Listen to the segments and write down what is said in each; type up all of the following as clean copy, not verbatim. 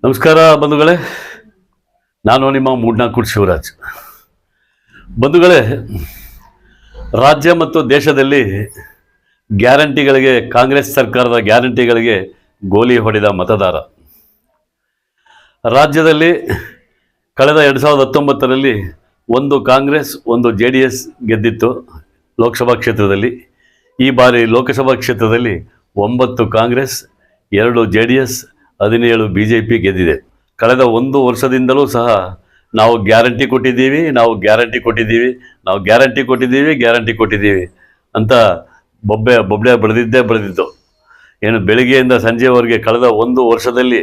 ನಮಸ್ಕಾರ ಬಂಧುಗಳೇ, ನಾನು ನಿಮ್ಮ ಮೂಡ್ನಾಕೂರ್ ಶಿವರಾಜ್. ಬಂಧುಗಳೇ, ರಾಜ್ಯ ಮತ್ತು ದೇಶದಲ್ಲಿ ಗ್ಯಾರಂಟಿಗಳಿಗೆ, ಕಾಂಗ್ರೆಸ್ ಸರ್ಕಾರದ ಗ್ಯಾರಂಟಿಗಳಿಗೆ ಗೋಲಿ ಹೊಡೆದ ಮತದಾರ. ರಾಜ್ಯದಲ್ಲಿ ಕಳೆದ 2019ರಲ್ಲಿ ಒಂದು ಕಾಂಗ್ರೆಸ್, ಒಂದು JDS ಗೆದ್ದಿತ್ತು ಲೋಕಸಭಾ ಕ್ಷೇತ್ರದಲ್ಲಿ. ಈ ಬಾರಿ ಲೋಕಸಭಾ ಕ್ಷೇತ್ರದಲ್ಲಿ 9 ಕಾಂಗ್ರೆಸ್, 2 JDS, 17 BJP ಗೆದ್ದಿದೆ. ಕಳೆದ ಒಂದು ವರ್ಷದಿಂದಲೂ ಸಹ ನಾವು ಗ್ಯಾರಂಟಿ ಕೊಟ್ಟಿದ್ದೀವಿ ಅಂತ ಬೊಬ್ಬೆ ಬೆಳೆದಿದ್ದು. ಏನು ಬೆಳಿಗ್ಗೆಯಿಂದ ಸಂಜೆವರೆಗೆ ಕಳೆದ ಒಂದು ವರ್ಷದಲ್ಲಿ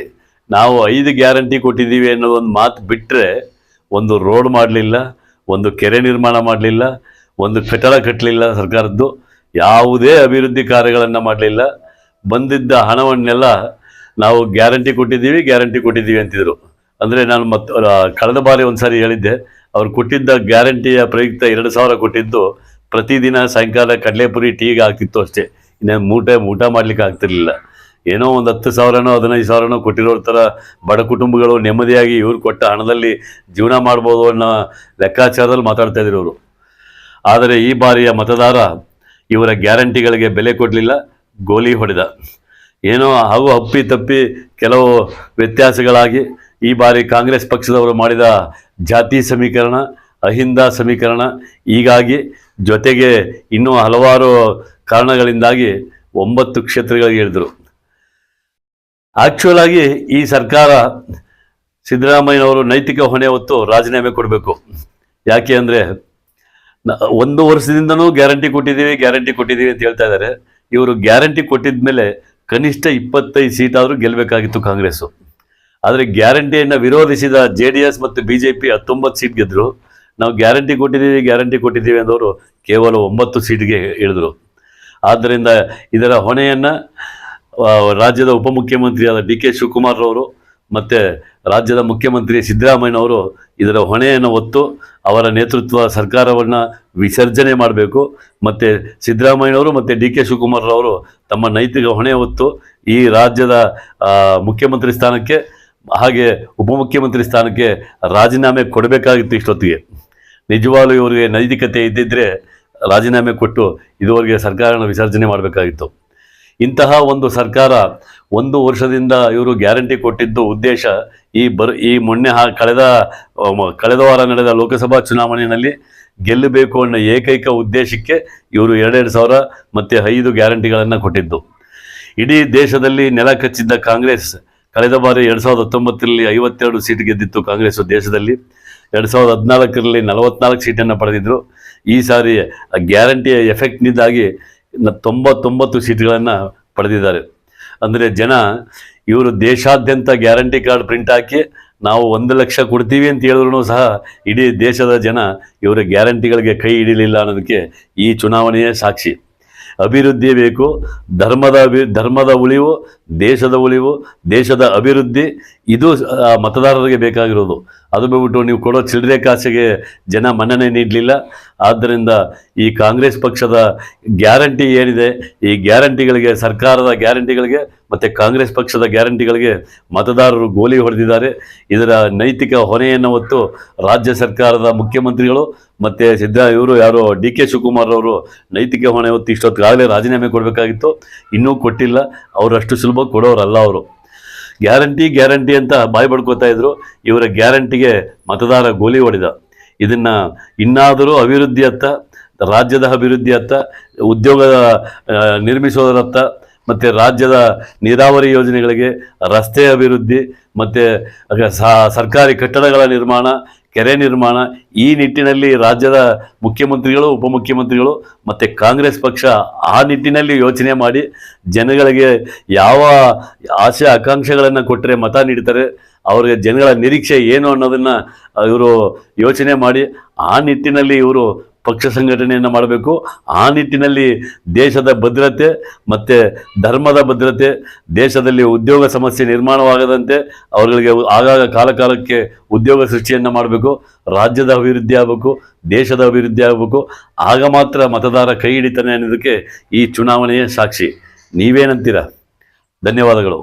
ನಾವು 5 ಗ್ಯಾರಂಟಿ ಕೊಟ್ಟಿದ್ದೀವಿ ಅನ್ನೋ ಒಂದು ಮಾತು ಬಿಟ್ಟರೆ ಒಂದು ರೋಡ್ ಮಾಡಲಿಲ್ಲ, ಒಂದು ಕೆರೆ ನಿರ್ಮಾಣ ಮಾಡಲಿಲ್ಲ, ಒಂದು ಕಟ್ಟಡ ಕಟ್ಟಲಿಲ್ಲ. ಸರ್ಕಾರದ್ದು ಯಾವುದೇ ಅಭಿವೃದ್ಧಿ ಕಾರ್ಯಗಳನ್ನು ಮಾಡಲಿಲ್ಲ. ಬಂದಿದ್ದ ಹಣವನ್ನೆಲ್ಲ ನಾವು ಗ್ಯಾರಂಟಿ ಕೊಟ್ಟಿದ್ದೀವಿ ಅಂತಿದ್ರು. ಅಂದರೆ ನಾನು ಕಳೆದ ಬಾರಿ ಒಂದು ಸಾರಿ ಹೇಳಿದ್ದೆ, ಅವ್ರು ಕೊಟ್ಟಿದ್ದ ಗ್ಯಾರಂಟಿಯ ಪ್ರಯುಕ್ತ 2,000 ಕೊಟ್ಟಿದ್ದು ಪ್ರತಿದಿನ ಸಾಯಂಕಾಲ ಕಡಲೆಪುರಿ ಟೀಗೆ ಆಗ್ತಿತ್ತು ಅಷ್ಟೇ. ಇನ್ನೇನು ಊಟ ಮಾಡಲಿಕ್ಕೆ ಆಗ್ತಿರ್ಲಿಲ್ಲ. ಏನೋ ಒಂದು 10,000ನೋ 15,000ನೋ ಕೊಟ್ಟಿರೋ ಥರ ಬಡ ಕುಟುಂಬಗಳು ನೆಮ್ಮದಿಯಾಗಿ ಇವ್ರು ಕೊಟ್ಟ ಹಣದಲ್ಲಿ ಜೀವನ ಮಾಡ್ಬೋದು ಅನ್ನೋ ಲೆಕ್ಕಾಚಾರದಲ್ಲಿ ಮಾತಾಡ್ತಾ ಇದ್ರು ಅವರು. ಆದರೆ ಈ ಬಾರಿಯ ಮತದಾರ ಇವರ ಗ್ಯಾರಂಟಿಗಳಿಗೆ ಬೆಲೆ ಕೊಡಲಿಲ್ಲ, ಗೋಲಿ ಹೊಡೆದ. ಏನೋ ಹಾಗೂ ಅಪ್ಪಿ ಕೆಲವು ವ್ಯತ್ಯಾಸಗಳಾಗಿ ಈ ಬಾರಿ ಕಾಂಗ್ರೆಸ್ ಪಕ್ಷದವರು ಮಾಡಿದ ಜಾತಿ ಸಮೀಕರಣ, ಅಹಿಂದ ಸಮೀಕರಣ, ಹೀಗಾಗಿ ಜೊತೆಗೆ ಇನ್ನೂ ಹಲವಾರು ಕಾರಣಗಳಿಂದಾಗಿ 9 ಕ್ಷೇತ್ರಗಳಿಗೆ ಇಳಿದ್ರು. ಆ್ಯಕ್ಚುಲ್ ಆಗಿ ಈ ಸರ್ಕಾರ, ಸಿದ್ದರಾಮಯ್ಯನವರು ನೈತಿಕ ಹೊಣೆ ಹೊತ್ತು ರಾಜೀನಾಮೆ ಕೊಡಬೇಕು. ಯಾಕೆ ಅಂದರೆ ಒಂದು ವರ್ಷದಿಂದನೂ ಗ್ಯಾರಂಟಿ ಕೊಟ್ಟಿದ್ದೀವಿ ಅಂತ ಹೇಳ್ತಾ ಇದ್ದಾರೆ. ಇವರು ಗ್ಯಾರಂಟಿ ಕೊಟ್ಟಿದ ಮೇಲೆ ಕನಿಷ್ಠ 25 ಸೀಟಾದರೂ ಗೆಲ್ಲಬೇಕಾಗಿತ್ತು ಕಾಂಗ್ರೆಸ್ಸು. ಆದರೆ ಗ್ಯಾರಂಟಿಯನ್ನು ವಿರೋಧಿಸಿದ JDS ಮತ್ತು BJP 19 ಸೀಟ್ ಗೆದ್ದರು. ನಾವು ಗ್ಯಾರಂಟಿ ಕೊಟ್ಟಿದ್ದೀವಿ ಅಂದವರು ಕೇವಲ 9 ಸೀಟ್ಗೆ ಇಳಿದ್ರು. ಆದ್ದರಿಂದ ಇದರ ಹೊಣೆಯನ್ನು ರಾಜ್ಯದ ಉಪಮುಖ್ಯಮಂತ್ರಿಯಾದ DK ಶಿವಕುಮಾರ್ ಅವರು ಮತ್ತು ರಾಜ್ಯದ ಮುಖ್ಯಮಂತ್ರಿ ಸಿದ್ದರಾಮಯ್ಯನವರು ಇದರ ಹೊಣೆಯನ್ನು ಹೊತ್ತು ಅವರ ನೇತೃತ್ವ ಸರ್ಕಾರವನ್ನು ವಿಸರ್ಜನೆ ಮಾಡಬೇಕು. ಮತ್ತು ಸಿದ್ದರಾಮಯ್ಯನವರು ಮತ್ತು DK ಶಿವಕುಮಾರ್ ಅವರು ತಮ್ಮ ನೈತಿಕ ಹೊಣೆ ಹೊತ್ತು ಈ ರಾಜ್ಯದ ಮುಖ್ಯಮಂತ್ರಿ ಸ್ಥಾನಕ್ಕೆ ಹಾಗೆ ಉಪಮುಖ್ಯಮಂತ್ರಿ ಸ್ಥಾನಕ್ಕೆ ರಾಜೀನಾಮೆ ಕೊಡಬೇಕಾಗಿತ್ತು. ಇಷ್ಟೊತ್ತಿಗೆ ನಿಜವಾಗ್ಲೂ ಇವರಿಗೆ ನೈತಿಕತೆ ಇದ್ದಿದ್ದರೆ ರಾಜೀನಾಮೆ ಕೊಟ್ಟು ಇದುವರೆಗೆ ಸರ್ಕಾರನ ವಿಸರ್ಜನೆ ಮಾಡಬೇಕಾಗಿತ್ತು. ಇಂತಹ ಒಂದು ಸರ್ಕಾರ ಒಂದು ವರ್ಷದಿಂದ ಇವರು ಗ್ಯಾರಂಟಿ ಕೊಟ್ಟಿದ್ದು ಉದ್ದೇಶ ಈ ಮೊನ್ನೆ ಕಳೆದ ವಾರ ನಡೆದ ಲೋಕಸಭಾ ಚುನಾವಣೆಯಲ್ಲಿ ಗೆಲ್ಲಬೇಕು ಅನ್ನೋ ಏಕೈಕ ಉದ್ದೇಶಕ್ಕೆ ಇವರು 2,000 ಮತ್ತು 5 ಗ್ಯಾರಂಟಿಗಳನ್ನು ಕೊಟ್ಟಿದ್ದು. ಇಡೀ ದೇಶದಲ್ಲಿ ನೆಲ ಕಚ್ಚಿದ್ದ ಕಾಂಗ್ರೆಸ್ ಕಳೆದ ಬಾರಿ 2019ರಲ್ಲಿ 52 ಸೀಟ್ ಗೆದ್ದಿತ್ತು ಕಾಂಗ್ರೆಸ್ ದೇಶದಲ್ಲಿ. 2014ರಲ್ಲಿ 44 ಸೀಟನ್ನು ಪಡೆದಿದ್ದರು. ಈ ಸಾರಿ ಗ್ಯಾರಂಟಿಯ ಎಫೆಕ್ಟ್ನಿಂದಾಗಿ 99 ಸೀಟ್ಗಳನ್ನು ಪಡೆದಿದ್ದಾರೆ. ಅಂದರೆ ಜನ ಇವರು ದೇಶಾದ್ಯಂತ ಗ್ಯಾರಂಟಿ ಕಾರ್ಡ್ ಪ್ರಿಂಟ್ ಹಾಕಿ ನಾವು 1 ಲಕ್ಷ ಕೊಡ್ತೀವಿ ಅಂತ ಹೇಳಿದ್ರು ಸಹ ಇಡೀ ದೇಶದ ಜನ ಇವರ ಗ್ಯಾರಂಟಿಗಳಿಗೆ ಕೈ ಹಿಡಿಲಿಲ್ಲ ಅನ್ನೋದಕ್ಕೆ ಈ ಚುನಾವಣೆಯೇ ಸಾಕ್ಷಿ. ಅಭಿವೃದ್ಧಿ ಬೇಕು, ಧರ್ಮದ ಉಳಿವು, ದೇಶದ ಉಳಿವು, ದೇಶದ ಅಭಿವೃದ್ಧಿ, ಇದು ಮತದಾರರಿಗೆ ಬೇಕಾಗಿರೋದು. ಅದು ಬಿಟ್ಬಿಟ್ಟು ನೀವು ಕೊಡೋ ಚಿಲ್ಲರೆ ಕಾಸಿಗೆ ಜನ ಮನ್ನಣೆ ನೀಡಲಿಲ್ಲ. ಆದ್ದರಿಂದ ಈ ಕಾಂಗ್ರೆಸ್ ಪಕ್ಷದ ಗ್ಯಾರಂಟಿ ಏನಿದೆ, ಈ ಗ್ಯಾರಂಟಿಗಳಿಗೆ, ಸರ್ಕಾರದ ಗ್ಯಾರಂಟಿಗಳಿಗೆ ಮತ್ತು ಕಾಂಗ್ರೆಸ್ ಪಕ್ಷದ ಗ್ಯಾರಂಟಿಗಳಿಗೆ ಮತದಾರರು ಗೋಲಿ ಹೊಡೆದಿದ್ದಾರೆ. ಇದರ ನೈತಿಕ ಹೊಣೆಯನ್ನು ಹೊತ್ತು ರಾಜ್ಯ ಸರ್ಕಾರದ ಮುಖ್ಯಮಂತ್ರಿಗಳು ಮತ್ತು ಯಾರೋ DK ಶಿವಕುಮಾರ್ ಅವರು ನೈತಿಕ ಹೊಣೆ ಹೊತ್ತು ಇಷ್ಟೊತ್ತಿಗಾಗಲೇ ರಾಜೀನಾಮೆ ಕೊಡಬೇಕಾಗಿತ್ತು. ಇನ್ನೂ ಕೊಟ್ಟಿಲ್ಲ. ಅವರಷ್ಟು ಸುಲಭ ಕೊಡೋರಲ್ಲ ಅವರು. ಗ್ಯಾರಂಟಿ ಅಂತ ಬಾಯಿ ಬಡ್ಕೋತಾ ಇದ್ರು. ಇವರ ಗ್ಯಾರಂಟಿಗೆ ಮತದಾರ ಗೋಲಿ ಹೊಡೆದ. ಇದನ್ನು ಇನ್ನಾದರೂ ಅಭಿವೃದ್ಧಿಯತ್ತ, ರಾಜ್ಯದ ಅಭಿವೃದ್ಧಿಯತ್ತ, ಉದ್ಯೋಗ ನಿರ್ಮಿಸೋದರತ್ತ ಮತ್ತು ರಾಜ್ಯದ ನೀರಾವರಿ ಯೋಜನೆಗಳಿಗೆ, ರಸ್ತೆ ಅಭಿವೃದ್ಧಿ ಮತ್ತು ಸರ್ಕಾರಿ ಕಟ್ಟಡಗಳ ನಿರ್ಮಾಣ, ಕೆರೆ ನಿರ್ಮಾಣ, ಈ ನಿಟ್ಟಿನಲ್ಲಿ ರಾಜ್ಯದ ಮುಖ್ಯಮಂತ್ರಿಗಳು, ಉಪಮುಖ್ಯಮಂತ್ರಿಗಳು ಮತ್ತು ಕಾಂಗ್ರೆಸ್ ಪಕ್ಷ ಆ ನಿಟ್ಟಿನಲ್ಲಿ ಯೋಚನೆ ಮಾಡಿ ಜನಗಳಿಗೆ ಯಾವ ಆಸೆ ಆಕಾಂಕ್ಷೆಗಳನ್ನು ಕೊಟ್ಟರೆ ಮತ ನೀಡ್ತಾರೆ, ಅವರಿಗೆ ಜನಗಳ ನಿರೀಕ್ಷೆ ಏನು ಅನ್ನೋದನ್ನು ಇವರು ಯೋಚನೆ ಮಾಡಿ ಆ ನಿಟ್ಟಿನಲ್ಲಿ ಇವರು ಪಕ್ಷ ಸಂಘಟನೆಯನ್ನು ಮಾಡಬೇಕು. ಆ ನಿಟ್ಟಿನಲ್ಲಿ ದೇಶದ ಭದ್ರತೆ ಮತ್ತು ಧರ್ಮದ ಭದ್ರತೆ, ದೇಶದಲ್ಲಿ ಉದ್ಯೋಗ ಸಮಸ್ಯೆ ನಿರ್ಮಾಣವಾಗದಂತೆ ಅವರಿಗೆ ಆಗಾಗ ಕಾಲಕಾಲಕ್ಕೆ ಉದ್ಯೋಗ ಸೃಷ್ಟಿಯನ್ನು ಮಾಡಬೇಕು. ರಾಜ್ಯದ ಅಭಿವೃದ್ಧಿ ಆಗಬೇಕು, ದೇಶದ ಅಭಿವೃದ್ಧಿ ಆಗಬೇಕು. ಆಗ ಮಾತ್ರ ಮತದಾರ ಕೈ ಹಿಡಿತಾನೆ ಅನ್ನೋದಕ್ಕೆ ಈ ಚುನಾವಣೆಯೇ ಸಾಕ್ಷಿ. ನೀವೇನಂತೀರಾ? ಧನ್ಯವಾದಗಳು.